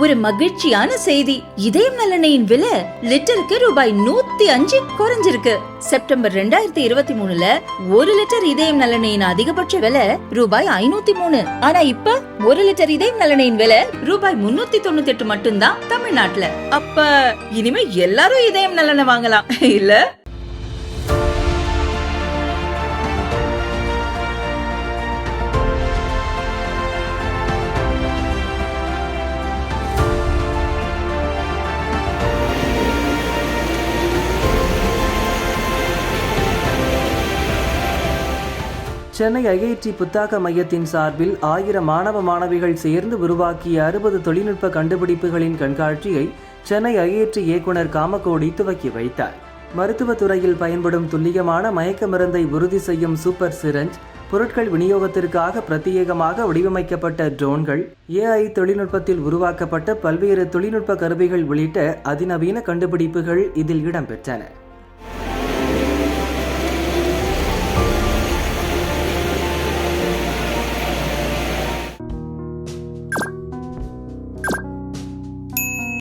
ஒரு மகிழ்ச்சியான செய்தி. இதயம் நல்லெண்ணெயின் விலை லிட்டருக்கு ரூபாய் 105 குறைஞ்சிருக்கு. செப்டம்பர் 2023ல 1 லிட்டர் இதயம் நல்லெண்ணெயின் அதிகபட்ச விலை ரூபாய் 503. ஆனா இப்ப 1 லிட்டர் இதயம் நல்லெண்ணெயின் விலை ரூபாய் 398 மட்டும்தான் தமிழ்நாட்டுல. அப்ப இனிமே எல்லாரும் இதயம் நல்லெண்ணெய் வாங்கலாம் இல்ல? சென்னை ஐஐடி புத்தாக்க மையத்தின் சார்பில் 1000 மாணவ மாணவிகள் சேர்ந்து உருவாக்கிய 60 தொழில்நுட்ப கண்டுபிடிப்புகளின் கண்காட்சியை சென்னை ஐஐடி இயக்குனர் காமகோடி துவக்கி வைத்தார். மருத்துவத்துறையில் பயன்படும் துல்லியமான மயக்க மருந்தை உறுதி செய்யும் சூப்பர் சிரஞ்ச், பொருட்கள் விநியோகத்திற்காக பிரத்யேகமாக வடிவமைக்கப்பட்ட ட்ரோன்கள், AI தொழில்நுட்பத்தில் உருவாக்கப்பட்ட பல்வேறு தொழில்நுட்ப கருவிகள் உள்ளிட்ட அதிநவீன கண்டுபிடிப்புகள் இதில் இடம்பெற்றன.